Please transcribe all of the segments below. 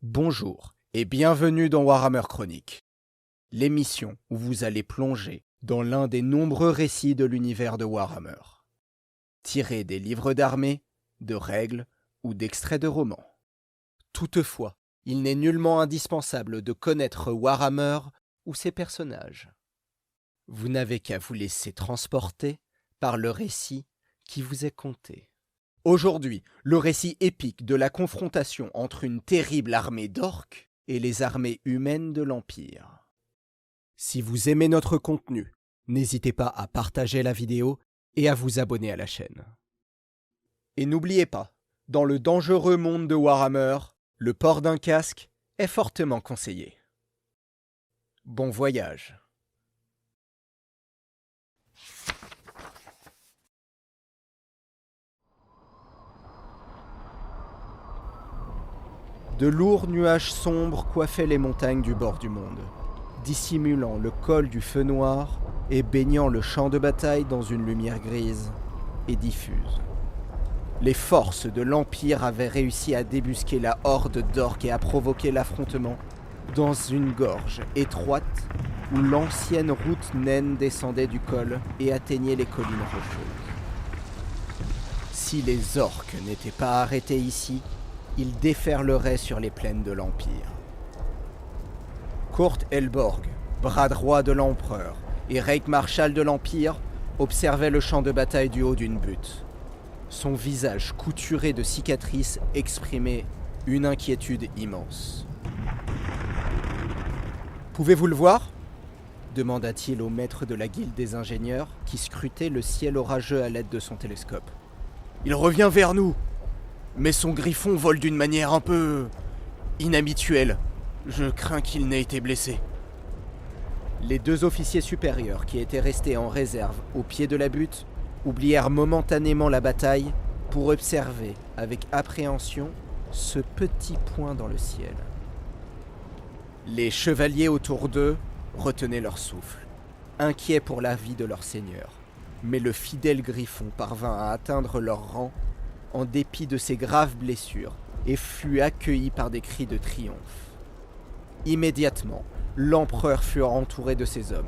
Bonjour et bienvenue dans Warhammer Chroniques, l'émission où vous allez plonger dans l'un des nombreux récits de l'univers de Warhammer, tirés des livres d'armée, de règles ou d'extraits de romans. Toutefois, il n'est nullement indispensable de connaître Warhammer ou ses personnages. Vous n'avez qu'à vous laisser transporter par le récit qui vous est conté. Aujourd'hui, le récit épique de la confrontation entre une terrible armée d'orques et les armées humaines de l'Empire. Si vous aimez notre contenu, n'hésitez pas à partager la vidéo et à vous abonner à la chaîne. Et n'oubliez pas, dans le dangereux monde de Warhammer, le port d'un casque est fortement conseillé. Bon voyage. De lourds nuages sombres coiffaient les montagnes du bord du monde, dissimulant le col du feu noir et baignant le champ de bataille dans une lumière grise et diffuse. Les forces de l'Empire avaient réussi à débusquer la horde d'orques et à provoquer l'affrontement dans une gorge étroite où l'ancienne route naine descendait du col et atteignait les collines rocheuses. Si les orques n'étaient pas arrêtés ici, ils déferleraient sur les plaines de l'Empire. Kurt Helborg, bras droit de l'Empereur et Reichsmarschall de l'Empire, observait le champ de bataille du haut d'une butte. Son visage couturé de cicatrices exprimait une inquiétude immense. « Pouvez-vous le voir ?» demanda-t-il au maître de la guilde des ingénieurs qui scrutait le ciel orageux à l'aide de son télescope. « Il revient vers nous, mais son griffon vole d'une manière un peu inhabituelle. Je crains qu'il n'ait été blessé. » Les deux officiers supérieurs qui étaient restés en réserve au pied de la butte oublièrent momentanément la bataille pour observer avec appréhension ce petit point dans le ciel. Les chevaliers autour d'eux retenaient leur souffle, inquiets pour la vie de leur seigneur. Mais le fidèle griffon parvint à atteindre leur rang en dépit de ses graves blessures et fut accueilli par des cris de triomphe. Immédiatement, l'empereur fut entouré de ses hommes.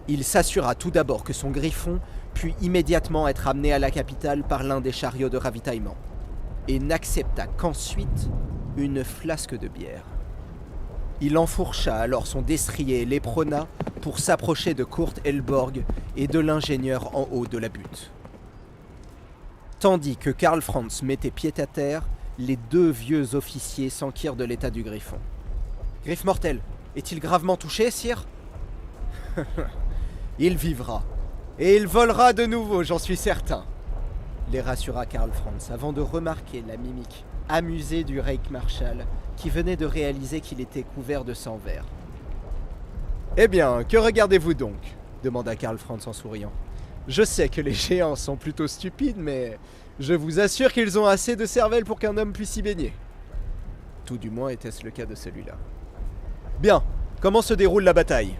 Il s'assura tout d'abord que son griffon put immédiatement être amené à la capitale par l'un des chariots de ravitaillement, et n'accepta qu'ensuite une flasque de bière. Il enfourcha alors son destrier et l'éperonna pour s'approcher de Kurt Helborg et de l'ingénieur en haut de la butte. Tandis que Karl Franz mettait pied à terre, les deux vieux officiers s'enquirent de l'état du griffon. « Griffe mortel, est-il gravement touché, sire ?»« Il vivra. Et il volera de nouveau, j'en suis certain. » les rassura Karl Franz avant de remarquer la mimique amusée du Reichsmarschall qui venait de réaliser qu'il était couvert de sang vert. « Eh bien, que regardez-vous donc ?» demanda Karl Franz en souriant. « Je sais que les géants sont plutôt stupides, mais je vous assure qu'ils ont assez de cervelle pour qu'un homme puisse y baigner. » Tout du moins était-ce le cas de celui-là. « Bien, comment se déroule la bataille ?»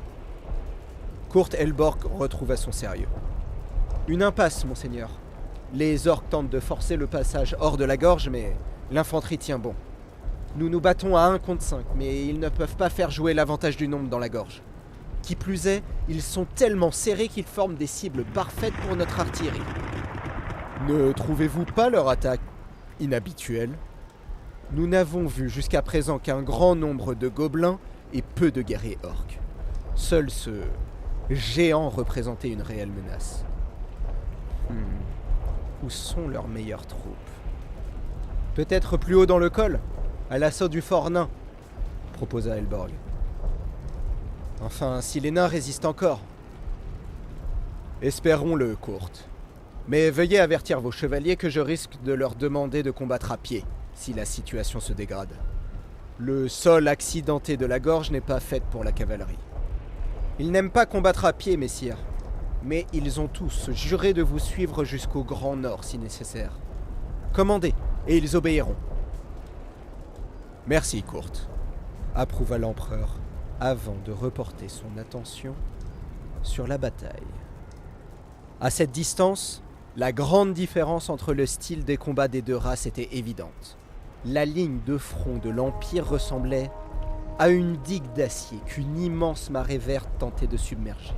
Kurt Helborg retrouva son sérieux. « Une impasse, monseigneur. Les orques tentent de forcer le passage hors de la gorge, mais l'infanterie tient bon. Nous nous battons à 1 contre 5, mais ils ne peuvent pas faire jouer l'avantage du nombre dans la gorge. Qui plus est, ils sont tellement serrés qu'ils forment des cibles parfaites pour notre artillerie. Ne trouvez-vous pas leur attaque inhabituelle ? Nous n'avons vu jusqu'à présent qu'un grand nombre de gobelins et peu de guerriers orques. Seul ce géant représentait une réelle menace. Où sont leurs meilleures troupes ? Peut-être plus haut dans le col, à l'assaut du fort nain, proposa Helborg. Enfin, si les nains résistent encore. Espérons-le, Kurt. Mais veuillez avertir vos chevaliers que je risque de leur demander de combattre à pied, si la situation se dégrade. Le sol accidenté de la gorge n'est pas fait pour la cavalerie. Ils n'aiment pas combattre à pied, messire, mais ils ont tous juré de vous suivre jusqu'au Grand Nord si nécessaire. Commandez, et ils obéiront. Merci, Kurt, approuva l'empereur, avant de reporter son attention sur la bataille. À cette distance, la grande différence entre le style des combats des deux races était évidente. La ligne de front de l'Empire ressemblait à une digue d'acier qu'une immense marée verte tentait de submerger.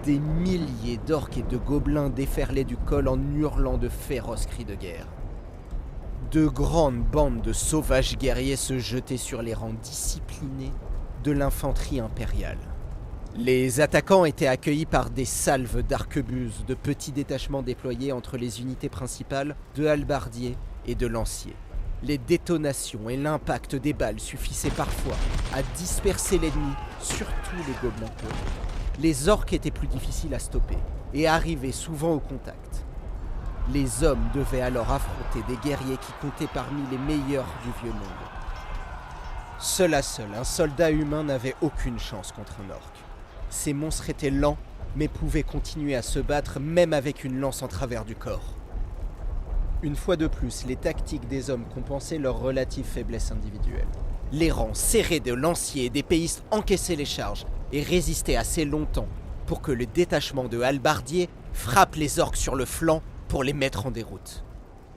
Des milliers d'orques et de gobelins déferlaient du col en hurlant de féroces cris de guerre. De grandes bandes de sauvages guerriers se jetaient sur les rangs disciplinés de l'infanterie impériale. Les attaquants étaient accueillis par des salves d'arquebuses, de petits détachements déployés entre les unités principales de hallebardiers et de lanciers. Les détonations et l'impact des balles suffisaient parfois à disperser l'ennemi, surtout les gobelins peureux. Les orques étaient plus difficiles à stopper et arrivaient souvent au contact. Les hommes devaient alors affronter des guerriers qui comptaient parmi les meilleurs du vieux monde. Seul à seul, un soldat humain n'avait aucune chance contre un orque. Ces monstres étaient lents, mais pouvaient continuer à se battre même avec une lance en travers du corps. Une fois de plus, les tactiques des hommes compensaient leur relative faiblesse individuelle. Les rangs serrés de lanciers et d'épéistes encaissaient les charges et résistaient assez longtemps pour que le détachement de hallebardiers frappe les orques sur le flanc pour les mettre en déroute.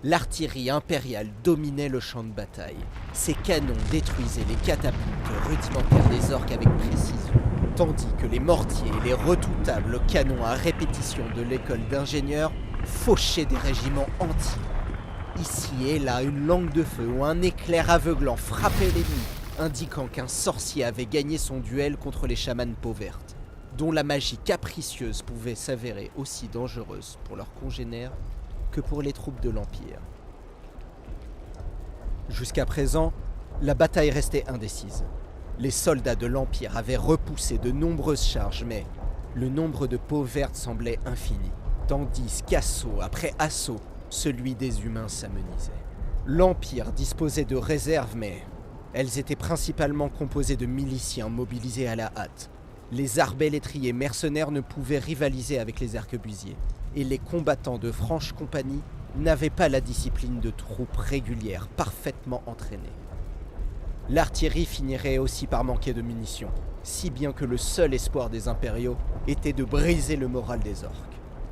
L'artillerie impériale dominait le champ de bataille. Ses canons détruisaient les catapultes rudimentaires des orques avec précision, tandis que les mortiers et les redoutables canons à répétition de l'école d'ingénieurs fauchaient des régiments entiers. Ici et là, une langue de feu ou un éclair aveuglant frappait l'ennemi, indiquant qu'un sorcier avait gagné son duel contre les chamans peau verte, dont la magie capricieuse pouvait s'avérer aussi dangereuse pour leurs congénères que pour les troupes de l'Empire. Jusqu'à présent, la bataille restait indécise. Les soldats de l'Empire avaient repoussé de nombreuses charges, mais le nombre de peaux vertes semblait infini, tandis qu'assaut après assaut, celui des humains s'amenuisait. L'Empire disposait de réserves, mais elles étaient principalement composées de miliciens mobilisés à la hâte. Les arbalétriers mercenaires ne pouvaient rivaliser avec les arquebusiers, et les combattants de franche compagnie n'avaient pas la discipline de troupes régulières parfaitement entraînées. L'artillerie finirait aussi par manquer de munitions, si bien que le seul espoir des impériaux était de briser le moral des orques.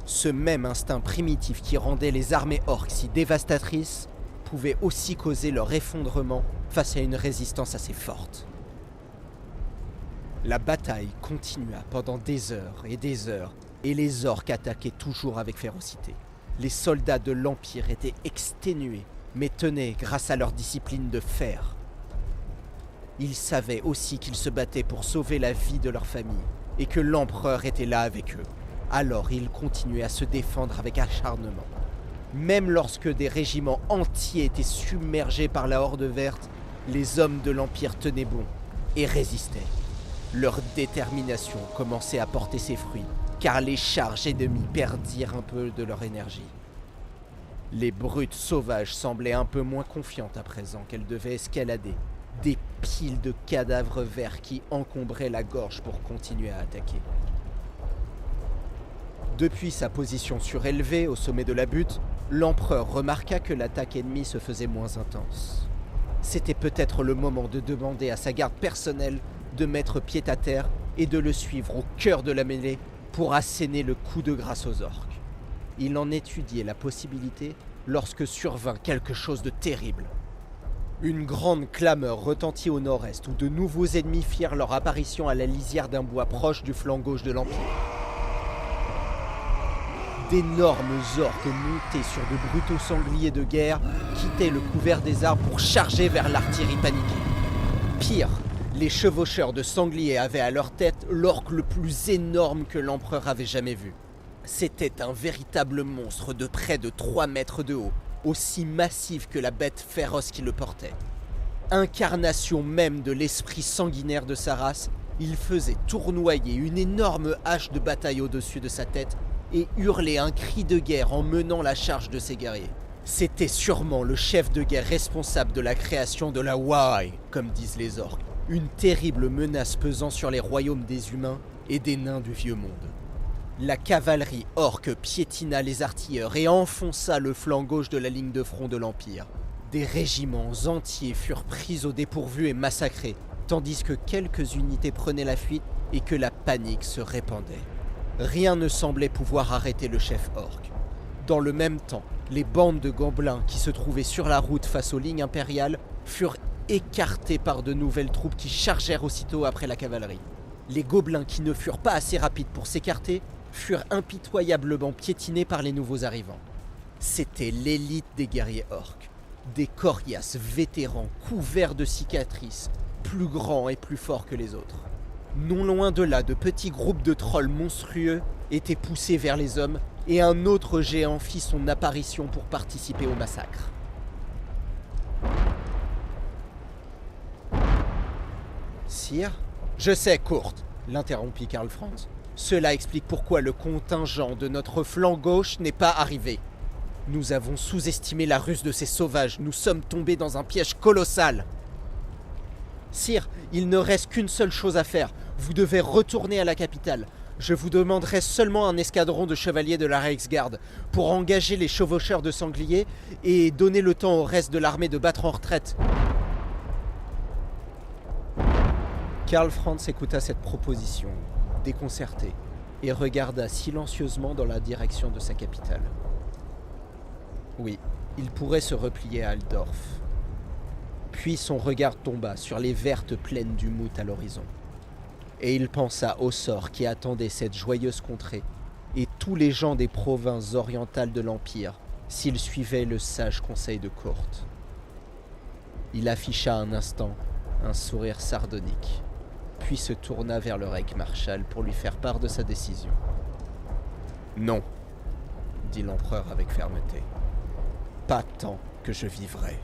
Ce même instinct primitif qui rendait les armées orques si dévastatrices pouvait aussi causer leur effondrement face à une résistance assez forte. La bataille continua pendant des heures, et les orques attaquaient toujours avec férocité. Les soldats de l'Empire étaient exténués, mais tenaient grâce à leur discipline de fer. Ils savaient aussi qu'ils se battaient pour sauver la vie de leur famille, et que l'empereur était là avec eux. Alors ils continuaient à se défendre avec acharnement. Même lorsque des régiments entiers étaient submergés par la Horde verte, les hommes de l'Empire tenaient bon et résistaient. Leur détermination commençait à porter ses fruits, car les charges ennemies perdirent un peu de leur énergie. Les brutes sauvages semblaient un peu moins confiantes à présent qu'elles devaient escalader des piles de cadavres verts qui encombraient la gorge pour continuer à attaquer. Depuis sa position surélevée au sommet de la butte, l'empereur remarqua que l'attaque ennemie se faisait moins intense. C'était peut-être le moment de demander à sa garde personnelle de mettre pied à terre et de le suivre au cœur de la mêlée pour asséner le coup de grâce aux orques. Il en étudiait la possibilité lorsque survint quelque chose de terrible. Une grande clameur retentit au nord-est où de nouveaux ennemis firent leur apparition à la lisière d'un bois proche du flanc gauche de l'Empire. D'énormes orques montés sur de brutaux sangliers de guerre quittaient le couvert des arbres pour charger vers l'artillerie paniquée. Pire, les chevaucheurs de sangliers avaient à leur tête l'orque le plus énorme que l'empereur avait jamais vu. C'était un véritable monstre de près de 3 mètres de haut, aussi massif que la bête féroce qui le portait. Incarnation même de l'esprit sanguinaire de sa race, il faisait tournoyer une énorme hache de bataille au-dessus de sa tête et hurler un cri de guerre en menant la charge de ses guerriers. C'était sûrement le chef de guerre responsable de la création de la Wai, comme disent les orques, une terrible menace pesant sur les royaumes des humains et des nains du vieux monde. La cavalerie orque piétina les artilleurs et enfonça le flanc gauche de la ligne de front de l'Empire. Des régiments entiers furent pris au dépourvu et massacrés, tandis que quelques unités prenaient la fuite et que la panique se répandait. Rien ne semblait pouvoir arrêter le chef orque. Dans le même temps, Les bandes de gobelins qui se trouvaient sur la route face aux lignes impériales furent écartées par de nouvelles troupes qui chargèrent aussitôt après la cavalerie. Les gobelins qui ne furent pas assez rapides pour s'écarter furent impitoyablement piétinés par les nouveaux arrivants. C'était l'élite des guerriers orques, des coriaces vétérans couverts de cicatrices, plus grands et plus forts que les autres. Non loin de là, de petits groupes de trolls monstrueux étaient poussés vers les hommes et un autre géant fit son apparition pour participer au massacre. Sire, je sais, Kurt, l'interrompit Karl Franz. Cela explique pourquoi le contingent de notre flanc gauche n'est pas arrivé. Nous avons sous-estimé la ruse de ces sauvages, nous sommes tombés dans un piège colossal. Sire, il ne reste qu'une seule chose à faire, vous devez retourner à la capitale. Je vous demanderai seulement un escadron de chevaliers de la Reichsgarde pour engager les chevaucheurs de sangliers et donner le temps au reste de l'armée de battre en retraite. Karl Franz écouta cette proposition, déconcerté, et regarda silencieusement dans la direction de sa capitale. Oui, il pourrait se replier à Altdorf. Puis son regard tomba sur les vertes plaines du Mout à l'horizon. Et il pensa au sort qui attendait cette joyeuse contrée et tous les gens des provinces orientales de l'Empire s'ils suivaient le sage conseil de Kurt. Il afficha un instant un sourire sardonique, puis se tourna vers le Reichsmarschall pour lui faire part de sa décision. « Non, dit l'empereur avec fermeté. Pas tant que je vivrai.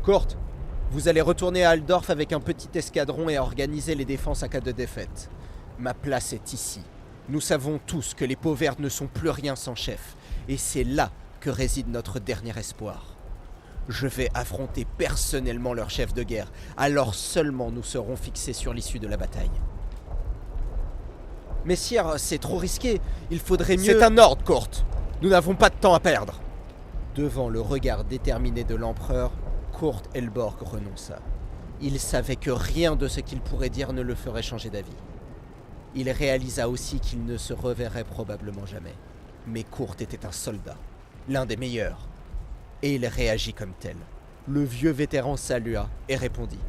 Kurt, vous allez retourner à Altdorf avec un petit escadron et organiser les défenses à cas de défaite. Ma place est ici. Nous savons tous que les peaux vertes ne sont plus rien sans chef, et c'est là que réside notre dernier espoir. Je vais affronter personnellement leur chef de guerre, alors seulement nous serons fixés sur l'issue de la bataille. Mais sire, c'est trop risqué, il faudrait mieux... C'est un ordre, Kurt. Nous n'avons pas de temps à perdre. Devant le regard déterminé de l'empereur, Kurt Helborg renonça. Il savait que rien de ce qu'il pourrait dire ne le ferait changer d'avis. Il réalisa aussi qu'il ne se reverrait probablement jamais. Mais Kurt était un soldat, l'un des meilleurs. Et il réagit comme tel. Le vieux vétéran salua et répondit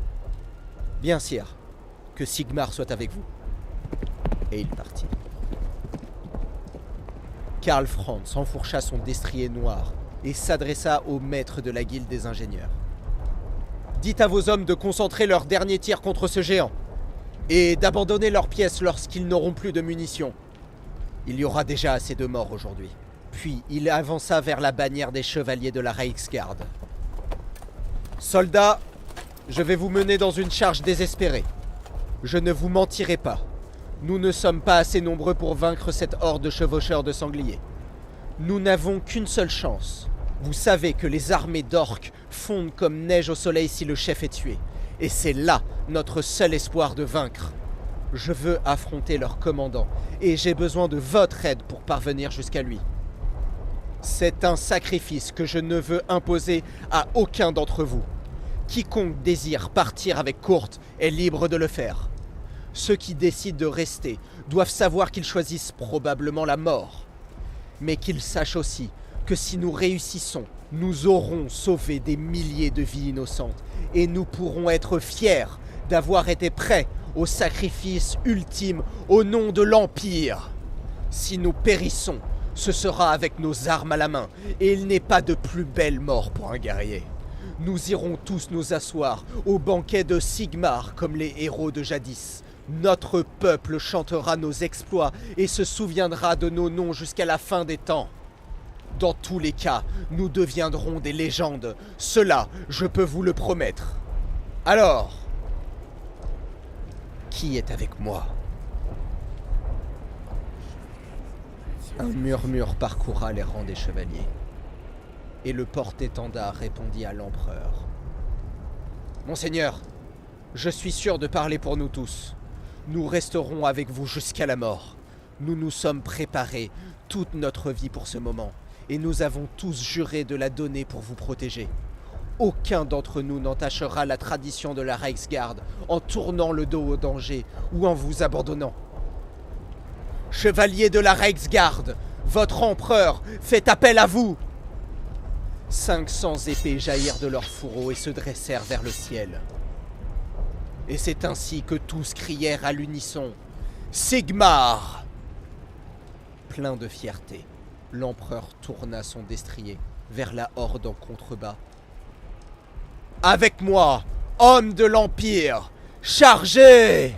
« Bien, sire, que Sigmar soit avec vous. » Et il partit. Karl Franz enfourcha son destrier noir et s'adressa au maître de la guilde des ingénieurs. « Dites à vos hommes de concentrer leur dernier tir contre ce géant et d'abandonner leurs pièces lorsqu'ils n'auront plus de munitions. Il y aura déjà assez de morts aujourd'hui. » Puis il avança vers la bannière des chevaliers de la Reichsgarde. « Soldats, je vais vous mener dans une charge désespérée. Je ne vous mentirai pas. Nous ne sommes pas assez nombreux pour vaincre cette horde de chevaucheurs de sangliers. Nous n'avons qu'une seule chance. Vous savez que les armées d'orques fondent comme neige au soleil si le chef est tué. Et c'est là notre seul espoir de vaincre. Je veux affronter leur commandant et j'ai besoin de votre aide pour parvenir jusqu'à lui. C'est un sacrifice que je ne veux imposer à aucun d'entre vous. Quiconque désire partir avec Kurt est libre de le faire. Ceux qui décident de rester doivent savoir qu'ils choisissent probablement la mort. Mais qu'ils sachent aussi que si nous réussissons, nous aurons sauvé des milliers de vies innocentes et nous pourrons être fiers d'avoir été prêts au sacrifice ultime au nom de l'Empire. Si nous périssons, ce sera avec nos armes à la main, et il n'est pas de plus belle mort pour un guerrier. Nous irons tous nous asseoir au banquet de Sigmar comme les héros de jadis. Notre peuple chantera nos exploits et se souviendra de nos noms jusqu'à la fin des temps. Dans tous les cas, nous deviendrons des légendes. Cela, je peux vous le promettre. Alors, qui est avec moi ? Un murmure parcourra les rangs des chevaliers. Et le porte-étendard répondit à l'empereur. « Monseigneur, je suis sûr de parler pour nous tous. Nous resterons avec vous jusqu'à la mort. Nous nous sommes préparés toute notre vie pour ce moment, et nous avons tous juré de la donner pour vous protéger. Aucun d'entre nous n'entachera la tradition de la Reichsgarde en tournant le dos au danger ou en vous abandonnant. Chevalier de la Reichsgarde, votre empereur fait appel à vous. 500 épées jaillirent de leurs fourreaux et se dressèrent vers le ciel. Et c'est ainsi que tous crièrent à l'unisson « Sigmar !» Plein de fierté, l'empereur tourna son destrier vers la horde en contrebas. « Avec moi, hommes de l'Empire, chargez !»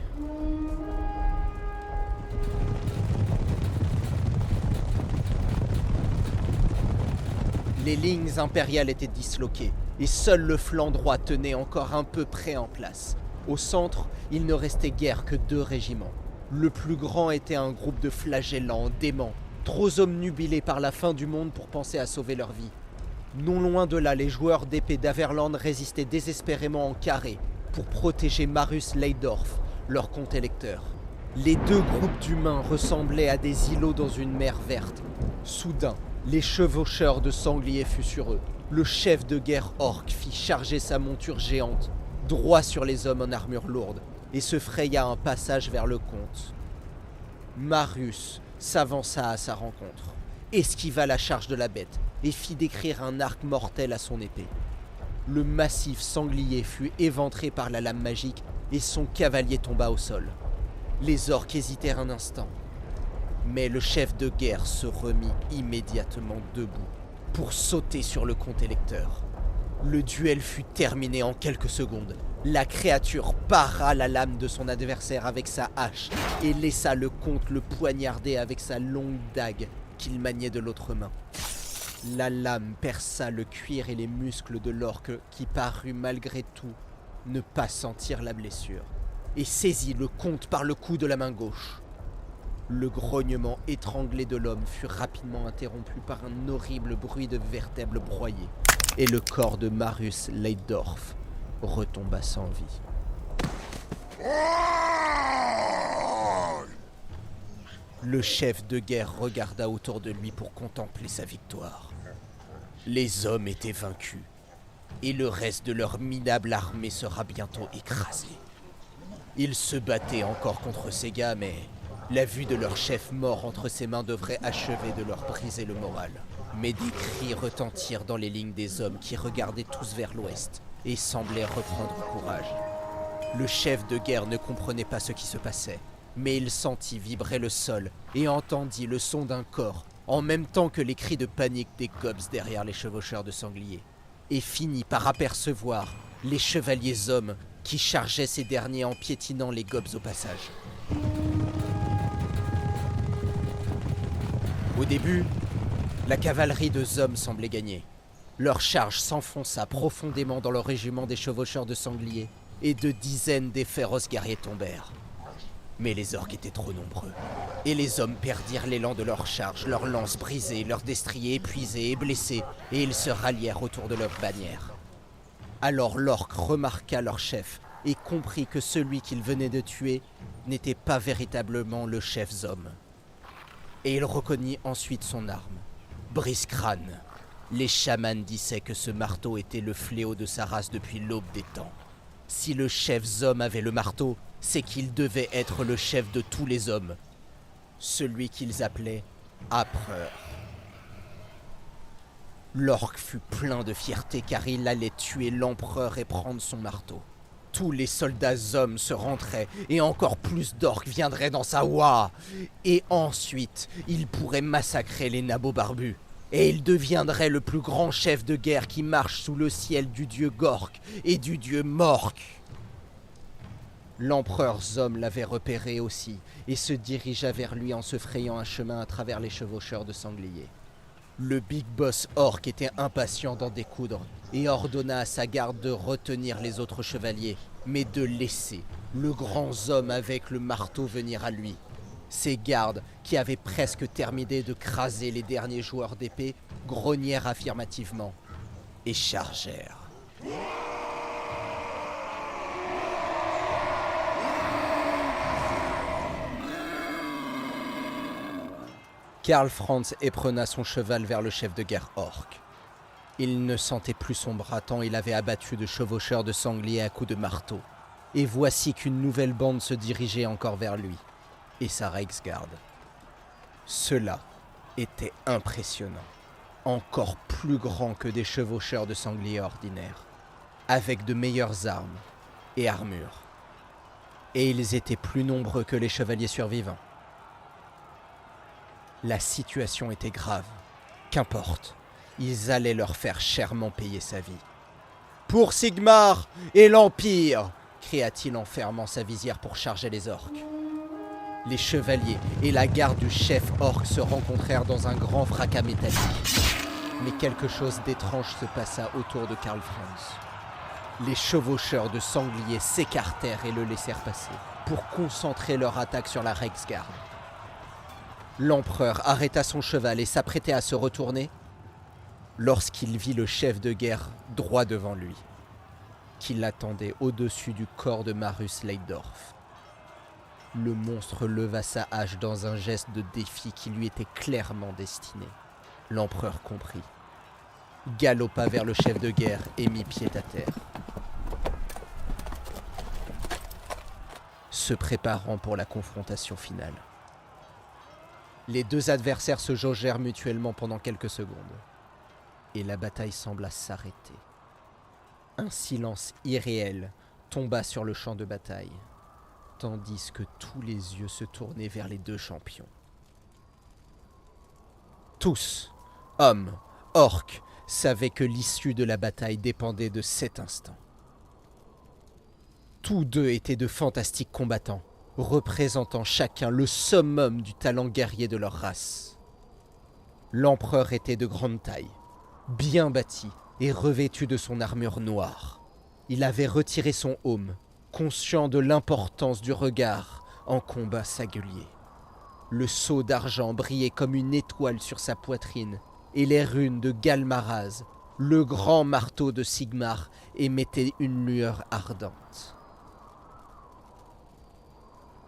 Les lignes impériales étaient disloquées, et seul le flanc droit tenait encore un peu près en place. Au centre, il ne restait guère que 2 régiments. Le plus grand était un groupe de flagellants, déments, trop obnubilés par la fin du monde pour penser à sauver leur vie. Non loin de là, les joueurs d'épée d'Averland résistaient désespérément en carré pour protéger Marus Leydorf, leur comte électeur. Les 2 groupes d'humains ressemblaient à des îlots dans une mer verte. Soudain, les chevaucheurs de sangliers furent sur eux. Le chef de guerre orc fit charger sa monture géante, droit sur les hommes en armure lourde, et se fraya un passage vers le comte. Marius s'avança à sa rencontre, esquiva la charge de la bête, et fit décrire un arc mortel à son épée. Le massif sanglier fut éventré par la lame magique, et son cavalier tomba au sol. Les orques hésitèrent un instant. Mais le chef de guerre se remit immédiatement debout pour sauter sur le comte électeur. Le duel fut terminé en quelques secondes. La créature para la lame de son adversaire avec sa hache et laissa le comte le poignarder avec sa longue dague qu'il maniait de l'autre main. La lame perça le cuir et les muscles de l'orque qui parut malgré tout ne pas sentir la blessure et saisit le comte par le cou de la main gauche. Le grognement étranglé de l'homme fut rapidement interrompu par un horrible bruit de vertèbres broyées, et le corps de Marus Leydorf retomba sans vie. Le chef de guerre regarda autour de lui pour contempler sa victoire. Les hommes étaient vaincus, et le reste de leur minable armée sera bientôt écrasé. Ils se battaient encore contre ces gars, mais la vue de leur chef mort entre ses mains devrait achever de leur briser le moral. Mais des cris retentirent dans les lignes des hommes qui regardaient tous vers l'ouest et semblaient reprendre courage. Le chef de guerre ne comprenait pas ce qui se passait, mais il sentit vibrer le sol et entendit le son d'un corps, en même temps que les cris de panique des gobs derrière les chevaucheurs de sangliers, et finit par apercevoir les chevaliers hommes qui chargeaient ces derniers en piétinant les gobs au passage. Au début, la cavalerie de Zom semblait gagner. Leur charge s'enfonça profondément dans le régiment des chevaucheurs de sangliers, et de dizaines des féroces guerriers tombèrent. Mais les orques étaient trop nombreux, et les hommes perdirent l'élan de leur charge, leurs lances brisées, leurs destriers épuisés et blessés, et ils se rallièrent autour de leur bannière. Alors l'orque remarqua leur chef, et comprit que celui qu'il venait de tuer n'était pas véritablement le chef Zom. Et il reconnut ensuite son arme, Brise-Crâne. Les chamans disaient que ce marteau était le fléau de sa race depuis l'aube des temps. Si le chef Zom avait le marteau, c'est qu'il devait être le chef de tous les hommes, celui qu'ils appelaient Âpreur. L'orque fut plein de fierté car il allait tuer l'empereur et prendre son marteau. Tous les soldats Zom se rentraient et encore plus d'orques viendraient dans sa Wa. Et ensuite, il pourrait massacrer les nabots barbus. Et il deviendrait le plus grand chef de guerre qui marche sous le ciel du dieu Gork et du dieu Mork. L'empereur Zom l'avait repéré aussi et se dirigea vers lui en se frayant un chemin à travers les chevaucheurs de sangliers. Le big boss orc était impatient d'en découdre et ordonna à sa garde de retenir les autres chevaliers, mais de laisser le grand Zom avec le marteau venir à lui. Ses gardes, qui avaient presque terminé de craser les derniers joueurs d'épée, grognèrent affirmativement et chargèrent. Karl Franz éprena son cheval vers le chef de guerre orc. Il ne sentait plus son bras tant il avait abattu de chevaucheurs de sangliers à coups de marteau. Et voici qu'une nouvelle bande se dirigeait encore vers lui, et sa Reichsgarde. Cela était impressionnant. encore plus grands que des chevaucheurs de sangliers ordinaires, avec de meilleures armes et armures. Et ils étaient plus nombreux que les chevaliers survivants. La situation était grave. Qu'importe, ils allaient leur faire chèrement payer sa vie. « Pour Sigmar et l'Empire !» cria-t-il en fermant sa visière pour charger les orques. Les chevaliers et la garde du chef orc se rencontrèrent dans un grand fracas métallique. Mais quelque chose d'étrange se passa autour de Karl Franz. Les chevaucheurs de sangliers s'écartèrent et le laissèrent passer, pour concentrer leur attaque sur la Reichsgarde. L'empereur arrêta son cheval et s'apprêtait à se retourner, lorsqu'il vit le chef de guerre droit devant lui, qui l'attendait au-dessus du corps de Marus Leitdorf. Le monstre leva sa hache dans un geste de défi qui lui était clairement destiné. L'empereur comprit, galopa vers le chef de guerre et mit pied à terre. Se préparant pour la confrontation finale. Les deux adversaires se jaugèrent mutuellement pendant quelques secondes, et la bataille sembla s'arrêter. Un silence irréel tomba sur le champ de bataille, tandis que tous les yeux se tournaient vers les deux champions. Tous, hommes, orques, savaient que l'issue de la bataille dépendait de cet instant. Tous deux étaient de fantastiques combattants, représentant chacun le summum du talent guerrier de leur race. L'empereur était de grande taille, bien bâti et revêtu de son armure noire. Il avait retiré son aume, conscient de l'importance du regard en combat singulier. Le sceau d'argent brillait comme une étoile sur sa poitrine, et les runes de Galmaraz, le grand marteau de Sigmar, émettaient une lueur ardente.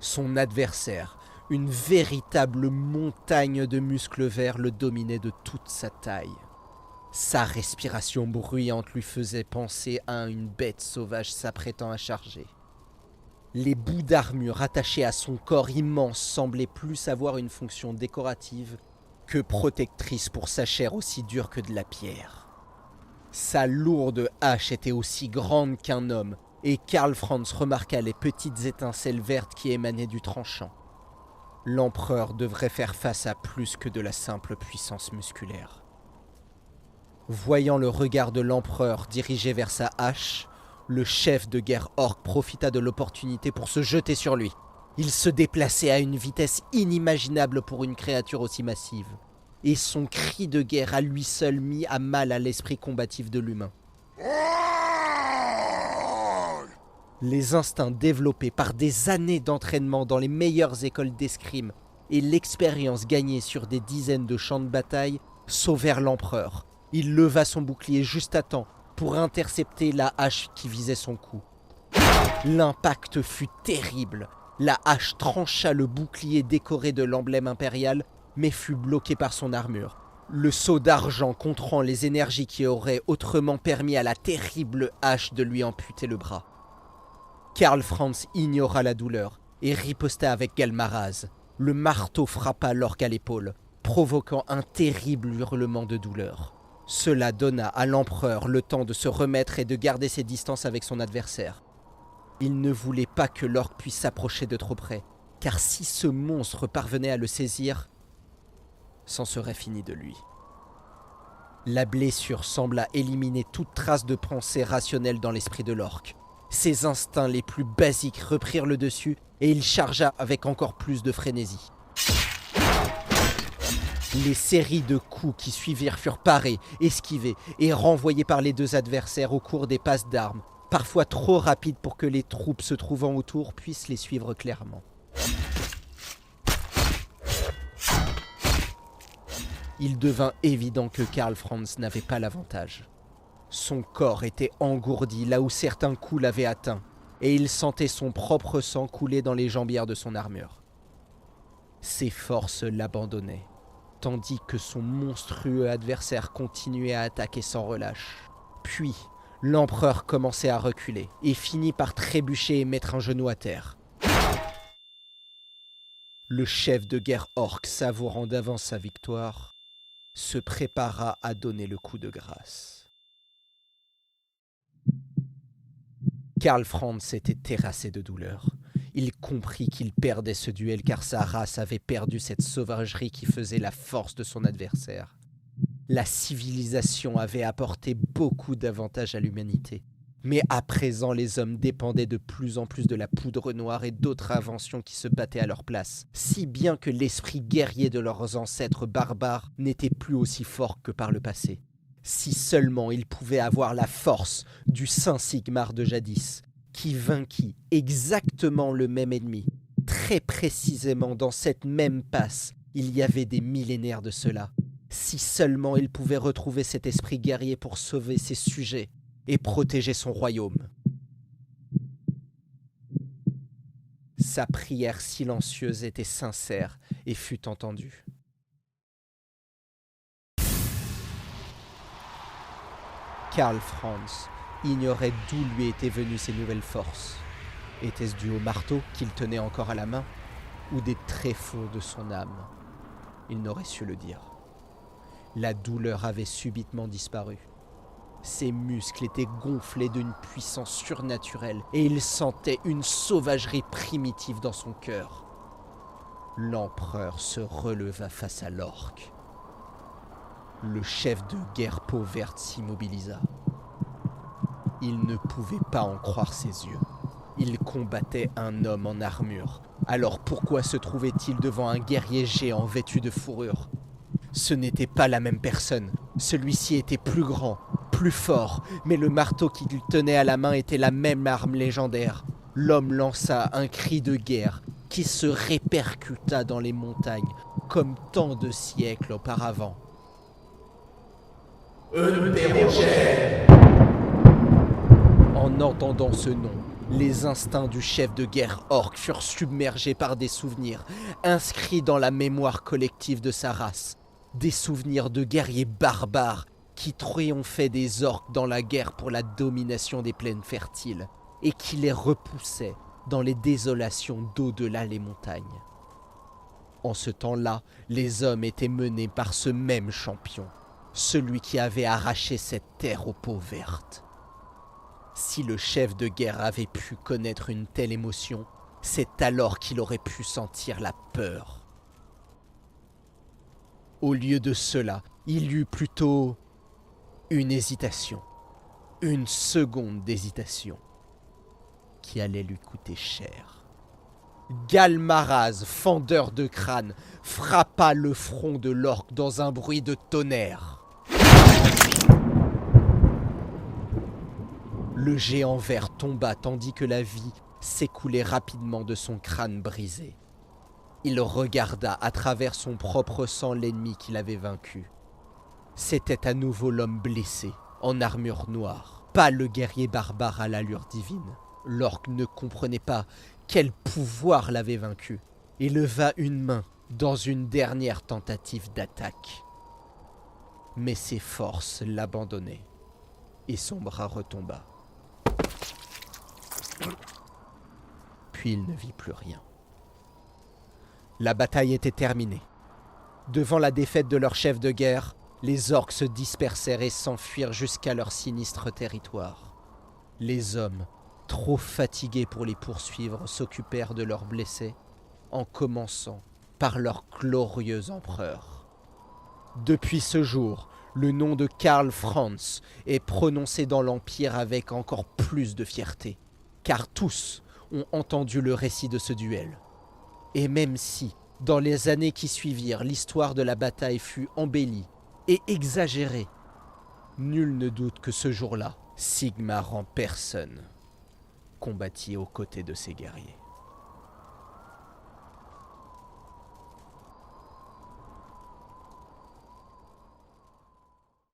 Son adversaire, une véritable montagne de muscles verts, le dominait de toute sa taille. Sa respiration bruyante lui faisait penser à une bête sauvage s'apprêtant à charger. Les bouts d'armure attachés à son corps immense semblaient plus avoir une fonction décorative que protectrice pour sa chair aussi dure que de la pierre. Sa lourde hache était aussi grande qu'un homme, et Karl Franz remarqua les petites étincelles vertes qui émanaient du tranchant. L'empereur devrait faire face à plus que de la simple puissance musculaire. Voyant le regard de l'empereur dirigé vers sa hache, le chef de guerre orc profita de l'opportunité pour se jeter sur lui. Il se déplaçait à une vitesse inimaginable pour une créature aussi massive, et son cri de guerre à lui seul mit à mal à l'esprit combatif de l'humain. Les instincts développés par des années d'entraînement dans les meilleures écoles d'escrime et l'expérience gagnée sur des dizaines de champs de bataille sauvèrent l'empereur. Il leva son bouclier juste à temps pour intercepter la hache qui visait son cou. L'impact fut terrible. La hache trancha le bouclier décoré de l'emblème impérial, mais fut bloqué par son armure. Le sceau d'argent contrant les énergies qui auraient autrement permis à la terrible hache de lui amputer le bras. Karl Franz ignora la douleur et riposta avec Galmaraz. Le marteau frappa l'orque à l'épaule, provoquant un terrible hurlement de douleur. Cela donna à l'empereur le temps de se remettre et de garder ses distances avec son adversaire. Il ne voulait pas que l'orque puisse s'approcher de trop près, car si ce monstre parvenait à le saisir, c'en serait fini de lui. La blessure sembla éliminer toute trace de pensée rationnelle dans l'esprit de l'orque. Ses instincts les plus basiques reprirent le dessus et il chargea avec encore plus de frénésie. Les séries de coups qui suivirent furent parés, esquivés et renvoyés par les deux adversaires au cours des passes d'armes, parfois trop rapides pour que les troupes se trouvant autour puissent les suivre clairement. Il devint évident que Karl Franz n'avait pas l'avantage. Son corps était engourdi là où certains coups l'avaient atteint, et il sentait son propre sang couler dans les jambières de son armure. Ses forces l'abandonnaient, tandis que son monstrueux adversaire continuait à attaquer sans relâche. Puis, l'empereur commençait à reculer, et finit par trébucher et mettre un genou à terre. Le chef de guerre orc, savourant d'avance sa victoire, se prépara à donner le coup de grâce. Karl Franz était terrassé de douleur. Il comprit qu'il perdait ce duel car sa race avait perdu cette sauvagerie qui faisait la force de son adversaire. La civilisation avait apporté beaucoup d'avantages à l'humanité. Mais à présent, les hommes dépendaient de plus en plus de la poudre noire et d'autres inventions qui se battaient à leur place, si bien que l'esprit guerrier de leurs ancêtres barbares n'était plus aussi fort que par le passé. Si seulement ils pouvaient avoir la force du Saint Sigmar de jadis, qui vainquit exactement le même ennemi, très précisément dans cette même passe, il y avait des millénaires de cela. Si seulement il pouvait retrouver cet esprit guerrier pour sauver ses sujets et protéger son royaume. Sa prière silencieuse était sincère et fut entendue. Karl Franz ignorait d'où lui étaient venues ces nouvelles forces. Était-ce dû au marteau qu'il tenait encore à la main, ou des tréfonds de son âme? Il n'aurait su le dire. La douleur avait subitement disparu. Ses muscles étaient gonflés d'une puissance surnaturelle et il sentait une sauvagerie primitive dans son cœur. L'empereur se releva face à l'orc. Le chef de guerre peau verte s'immobilisa. Il ne pouvait pas en croire ses yeux. Il combattait un homme en armure. Alors pourquoi se trouvait-il devant un guerrier géant vêtu de fourrure? Ce n'était pas la même personne. Celui-ci était plus grand, plus fort, mais le marteau qu'il tenait à la main était la même arme légendaire. L'homme lança un cri de guerre qui se répercuta dans les montagnes comme tant de siècles auparavant. En entendant ce nom, les instincts du chef de guerre orc furent submergés par des souvenirs, inscrits dans la mémoire collective de sa race. Des souvenirs de guerriers barbares qui triomphaient des orques dans la guerre pour la domination des plaines fertiles et qui les repoussaient dans les désolations d'au-delà les montagnes. En ce temps-là, les hommes étaient menés par ce même champion, celui qui avait arraché cette terre aux peaux vertes. Si le chef de guerre avait pu connaître une telle émotion, c'est alors qu'il aurait pu sentir la peur. Au lieu de cela, il eut plutôt une hésitation, une seconde d'hésitation, qui allait lui coûter cher. Galmaraz, fendeur de crâne, frappa le front de l'orc dans un bruit de tonnerre. Le géant vert tomba tandis que la vie s'écoulait rapidement de son crâne brisé. Il regarda à travers son propre sang l'ennemi qu'il avait vaincu. C'était à nouveau l'homme blessé, en armure noire, pas le guerrier barbare à l'allure divine. L'orc ne comprenait pas quel pouvoir l'avait vaincu et leva une main dans une dernière tentative d'attaque. Mais ses forces l'abandonnaient et son bras retomba. Puis il ne vit plus rien. La bataille était terminée. Devant la défaite de leur chef de guerre, les orques se dispersèrent et s'enfuirent jusqu'à leur sinistre territoire. Les hommes, trop fatigués pour les poursuivre, s'occupèrent de leurs blessés, en commençant par leur glorieux empereur. Depuis ce jour, le nom de Karl Franz est prononcé dans l'Empire avec encore plus de fierté, car tous ont entendu le récit de ce duel. Et même si, dans les années qui suivirent, l'histoire de la bataille fut embellie et exagérée, nul ne doute que ce jour-là, Sigmar en personne combattit aux côtés de ses guerriers.